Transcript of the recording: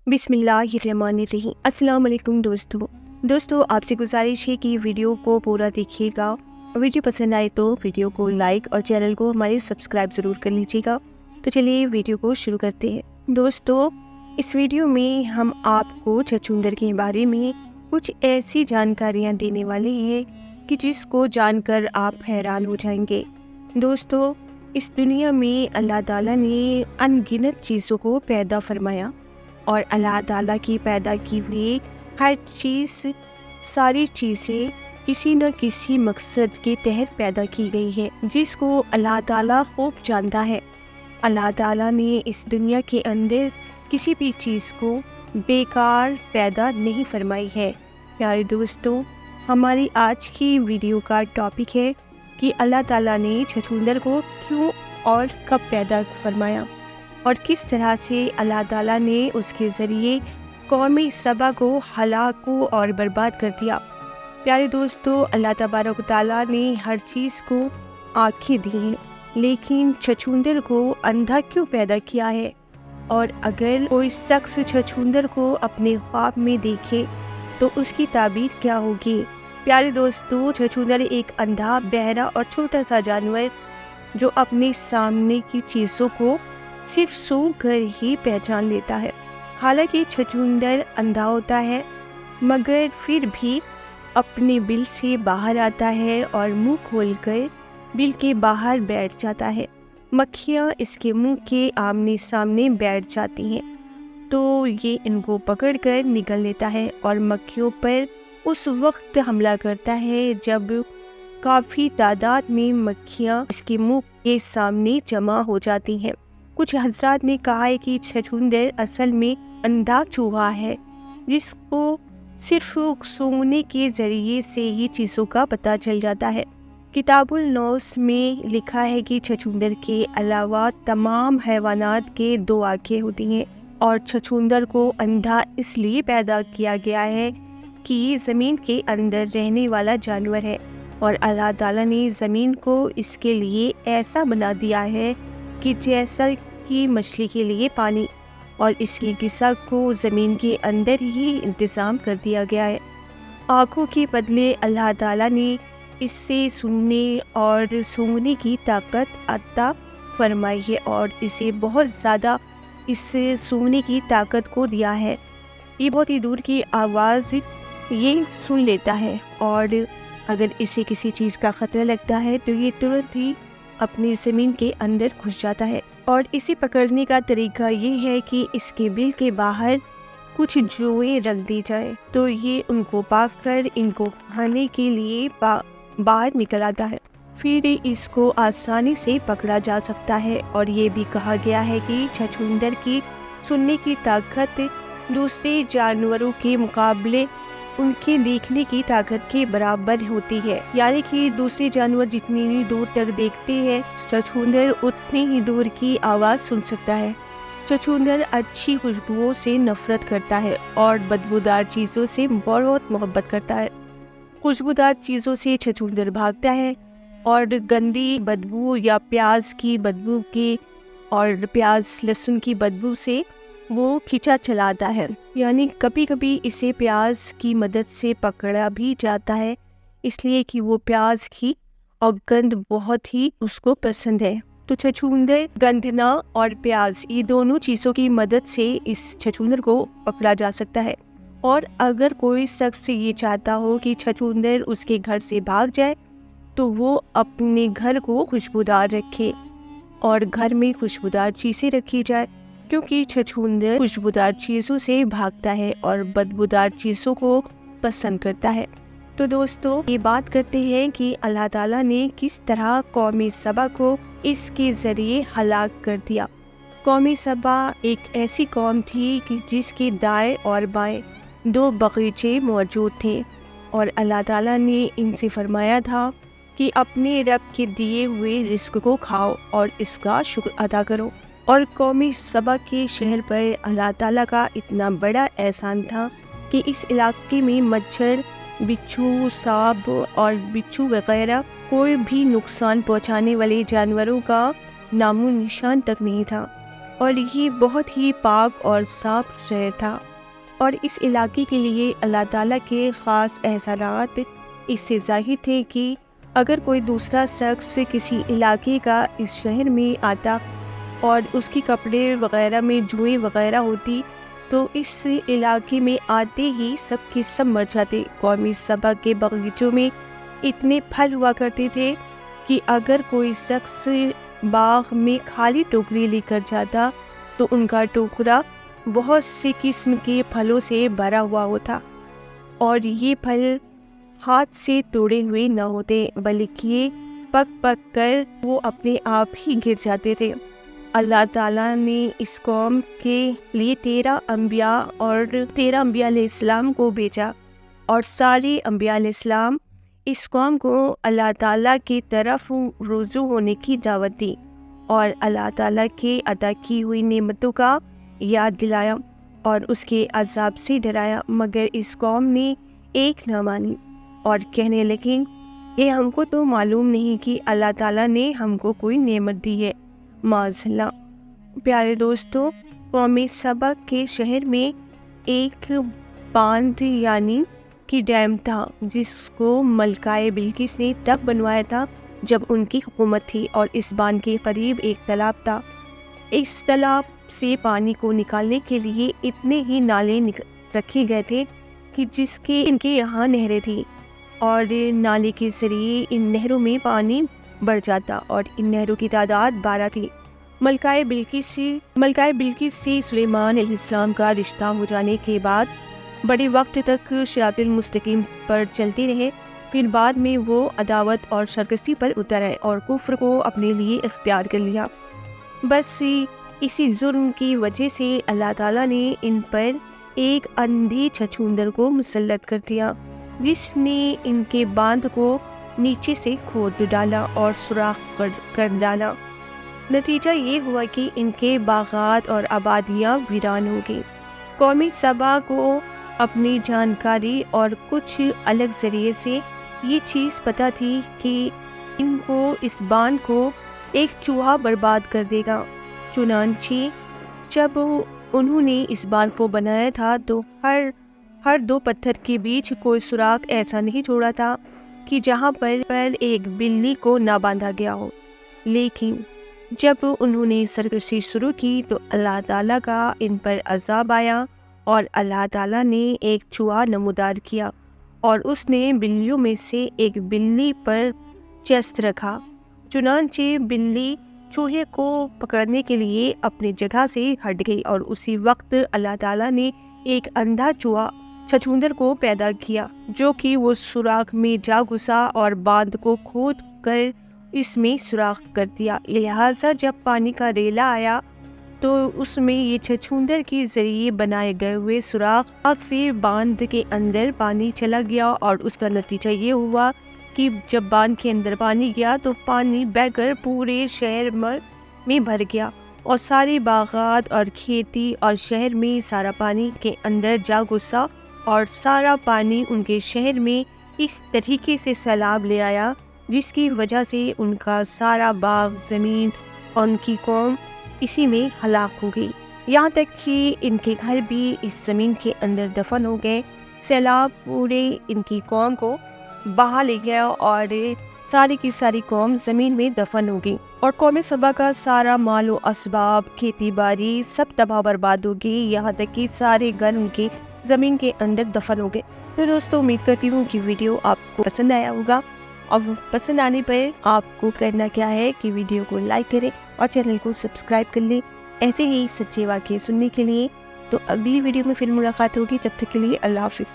बिस्मिल्लाहिर्रहमानिर्रहीम। अस्सलाम वालेकुम दोस्तों आप से गुजारिश है कि वीडियो को पूरा देखिएगा। वीडियो पसंद आए तो वीडियो को लाइक और चैनल को हमारे सब्सक्राइब ज़रूर कर लीजिएगा। तो चलिए वीडियो को शुरू करते हैं। दोस्तों, इस वीडियो में हम आपको छछूंदर के बारे में कुछ ऐसी जानकारियाँ देने वाले हैं कि जिसको जानकर आप हैरान हो जाएंगे। दोस्तों, इस दुनिया में अल्लाह ताला ने अनगिनत चीज़ों को पैदा फरमाया और अल्लाह ताला की पैदा की हुई हर चीज़, सारी चीज़ें किसी न किसी मकसद के तहत पैदा की गई है, जिसको अल्लाह ताला खूब जानता है। अल्लाह ताला ने इस दुनिया के अंदर किसी भी चीज़ को बेकार पैदा नहीं फरमाई है। प्यारे दोस्तों, हमारी आज की वीडियो का टॉपिक है कि अल्लाह ताला ने छछूंदर को क्यों और कब पैदा फरमाया और किस तरह से अल्लाह ताला ने उसके ज़रिए कौमी सबा को हलाक और बर्बाद कर दिया। प्यारे दोस्तों, अल्लाह तबारक ताला ने हर चीज़ को आँखें दी हैं, लेकिन छछूंदर को अंधा क्यों पैदा किया है? और अगर कोई शख्स छछूंदर को अपने ख्वाब में देखे तो उसकी ताबीर क्या होगी? प्यारे दोस्तों, छछूंदर एक अंधा, बहरा और छोटा सा जानवर जो अपने सामने की चीज़ों को सिर्फ सूंघ कर ही पहचान लेता है। हालांकि छछूंदर अंधा होता है, मगर फिर भी अपने बिल से बाहर आता है और मुंह खोलकर बिल के बाहर बैठ जाता है। मक्खियाँ इसके मुंह के आमने सामने बैठ जाती हैं, तो ये इनको पकड़कर निगल लेता है और मक्खियों पर उस वक्त हमला करता है जब काफ़ी तादाद में मक्खियाँ इसके मुंह के सामने जमा हो जाती हैं। कुछ हजरात ने कहा है कि छछूंदर असल में अंधा चूहा है, जिसको सिर्फ सूंघने के ज़रिए से ही चीज़ों का पता चल जाता है। किताबुल नौस में लिखा है कि छछूंदर के अलावा तमाम हैवानात के 2 आँखें होती हैं और छछूंदर को अंधा इसलिए पैदा किया गया है कि ये ज़मीन के अंदर रहने वाला जानवर है और अल्लाह ताला ने ज़मीन को इसके लिए ऐसा बना दिया है कि जैसा कि मछली के लिए पानी, और इसकी ग़िज़ा को ज़मीन के अंदर ही इंतज़ाम कर दिया गया है। आँखों के बदले अल्लाह ताला ने इससे सुनने और सूंघने की ताकत अता फरमाई है और इसे बहुत ज़्यादा इससे सूंघने की ताकत को दिया है। ये बहुत ही दूर की आवाज़ ये सुन लेता है और अगर इसे किसी चीज़ का ख़तरा लगता है तो ये तुरंत ही अपनी ज़मीन के अंदर घुस जाता है। और इसे पकड़ने का तरीका ये है कि इसके बिल के बाहर कुछ जुएं रख दी जाए तो ये उनको पाक कर इनको खाने के लिए बाहर निकल आता है। फिर इसको आसानी से पकड़ा जा सकता है। और ये भी कहा गया है कि छछूंदर की सुनने की ताकत दूसरे जानवरों के मुकाबले उनके देखने की ताकत के बराबर होती है, यानी कि दूसरे जानवर जितनी दूर तक देखते हैं, छछूंदर उतनी ही दूर की आवाज़ सुन सकता है। छछूंदर अच्छी खुशबुओं से नफरत करता है और बदबूदार चीज़ों से बहुत मोहब्बत करता है। खुशबूदार चीज़ों से छछूंदर भागता है और गंदी बदबू या प्याज की बदबू के और प्याज लहसुन की बदबू से वो खींचा चलाता है, यानी कभी कभी इसे प्याज की मदद से पकड़ा भी जाता है, इसलिए कि वो प्याज की और गंध बहुत ही उसको पसंद है। तो छछूंदर गंधना और प्याज, ये दोनों चीज़ों की मदद से इस छछूंदर को पकड़ा जा सकता है। और अगर कोई शख्स ये चाहता हो कि छछूंदर उसके घर से भाग जाए तो वो अपने घर को खुशबूदार रखे और घर में खुशबूदार चीज़ें रखी जाए, क्योंकि छछूंदर खुशबूदार चीज़ों से भागता है और बदबूदार चीज़ों को पसंद करता है। तो दोस्तों, ये बात करते हैं कि अल्लाह ताला ने किस तरह कौमी सबा को इसके ज़रिए हलाक कर दिया। कौमी सबा एक ऐसी कौम थी कि जिसके दाएं और बाएं 2 बगीचे मौजूद थे और अल्लाह ताला ने इनसे फरमाया था कि अपने रब के दिए हुए रिस्क को खाओ और इसका शुक्र अदा करो। और कौमी सबा के शहर पर अल्लाह ताला का इतना बड़ा एहसान था कि इस इलाके में मच्छर, बिच्छू, सांप और बिच्छू वगैरह कोई भी नुकसान पहुंचाने वाले जानवरों का नामो निशान तक नहीं था। اور یہ بہت ہی پاک اور صاف شہر تھا، اور اس علاقے کے لیے اللہ تعالیٰ کے خاص احسانات اس سے ظاہر تھے کہ اگر کوئی دوسرا شخص کسی علاقے کا اس شہر میں آتا اور اس کے کپڑے وغیرہ میں جوئیں وغیرہ ہوتی تو اس علاقے میں آتے ہی سب کے سب مر جاتے۔ قوم سبا کے باغیچوں میں اتنے پھل ہوا کرتے تھے کہ اگر کوئی شخص باغ میں خالی ٹوکری لے کر جاتا تو ان کا ٹوکرا بہت سی قسم کے پھلوں سے بھرا ہوا ہوتا، اور یہ پھل ہاتھ سے توڑے ہوئے نہ ہوتے بلکہ پک پک کر وہ اپنے آپ ہی گر جاتے تھے۔ اللہ تعالیٰ نے اس قوم کے لیے 13 انبیاء علیہ السلام کو بھیجا، اور سارے انبیاء علیہ السلام اس قوم کو اللہ تعالیٰ کی طرف رجوع ہونے کی دعوت دی اور اللہ تعالیٰ کے عطا کی ہوئی نعمتوں کا یاد دلایا اور اس کے عذاب سے ڈرایا، مگر اس قوم نے ایک نہ مانی اور کہنے لگی کہ ہم کو تو معلوم نہیں کہ اللہ تعالیٰ نے ہم کو کوئی نعمت دی ہے، معاذ اللہ۔ پیارے دوستو، قوم سبا کے شہر میں ایک باندھ یعنی کہ ڈیم تھا، جس کو ملکہ بلقیس نے تب بنوایا تھا جب ان کی حکومت تھی، اور اس باندھ کے قریب ایک تالاب تھا۔ اس تالاب سے پانی کو نکالنے کے لیے اتنے ہی نالے رکھے گئے تھے کہ ان کے یہاں نہریں تھیں، اور نالے کے ذریعے ان نہروں میں پانی بڑھ جاتا، اور ان نہروں کی تعداد 12 تھی۔ ملکہ بلقیس سے سلیمان علیہ السلام کا رشتہ ہو جانے کے بعد بڑے وقت تک صراط المستقیم پر چلتے رہے، پھر بعد میں وہ عداوت اور سرکشی پر اتر آئے اور کفر کو اپنے لیے اختیار کر لیا۔ بس اسی ظلم کی وجہ سے اللہ تعالیٰ نے ان پر ایک اندھے چھچھوندر کو مسلط کر دیا، جس نے ان کے باندھ کو نیچے سے کھود ڈالا اور سوراخ کر ڈالا۔ نتیجہ یہ ہوا کہ ان کے باغات اور آبادیاں ویران ہو گئیں۔ قوم سبا کو اپنی جانکاری اور کچھ الگ ذریعے سے یہ چیز پتہ تھی کہ ان کو اس باندھ کو ایک چوہا برباد کر دے گا، چنانچہ جب انہوں نے اس باندھ کو بنایا تھا تو ہر 2 پتھر کے بیچ کوئی سوراخ ایسا نہیں چھوڑا تھا کہ جہاں پر ایک بلی کو نہ باندھا گیا ہو۔ لیکن جب انہوں نے سرکشی شروع کی تو اللہ تعالیٰ کا ان پر عذاب آیا، اور اللہ تعالیٰ نے ایک چوہا نمودار کیا اور اس نے بلیوں میں سے ایک بلی پر چست رکھا، چنانچہ بلی چوہے کو پکڑنے کے لیے اپنی جگہ سے ہٹ گئی، اور اسی وقت اللہ تعالیٰ نے ایک اندھا چوہا چھچھوندر کو پیدا کیا جو کہ وہ سوراخ میں جا گھسا اور باندھ کو کھود کر اس میں سوراخ کر دیا۔ لہٰذا جب پانی کا ریلا آیا تو اس میں یہ چھچھوندر کے ذریعے بنائے گئے ہوئے سوراخ سے باندھ کے اندر پانی چلا گیا، اور اس کا نتیجہ یہ ہوا کہ جب باندھ کے اندر پانی گیا تو پانی بہہ کر پورے شہر میں بھر گیا، اور سارے باغات اور کھیتی اور شہر میں سارا پانی کے اندر جا گھسا، اور سارا پانی ان کے شہر میں اس طریقے سے سیلاب لے آیا جس کی وجہ سے ان کا سارا باغ زمین اور ان کی قوم اسی میں ہلاک ہو گئی، یہاں تک کہ ان کے گھر بھی اس زمین کے اندر دفن ہو گئے۔ سیلاب پورے ان کی قوم کو بہا لے گیا اور ساری کی ساری قوم زمین میں دفن ہو گئی، اور قوم سبا کا سارا مال و اسباب، کھیتی باڑی سب تباہ برباد ہو گئی، یہاں تک کہ سارے گھر ان کے زمین کے اندر دفن ہو گئے۔ تو دوستو، امید کرتی ہوں کہ ویڈیو آپ کو پسند آیا ہوگا، اور پسند آنے پر آپ کو کرنا کیا ہے کہ ویڈیو کو لائک کریں اور چینل کو سبسکرائب کر لیں ایسے ہی سچے واقعے سننے کے لیے۔ تو اگلی ویڈیو میں پھر ملاقات ہوگی، تب تک کے لیے اللہ حافظ۔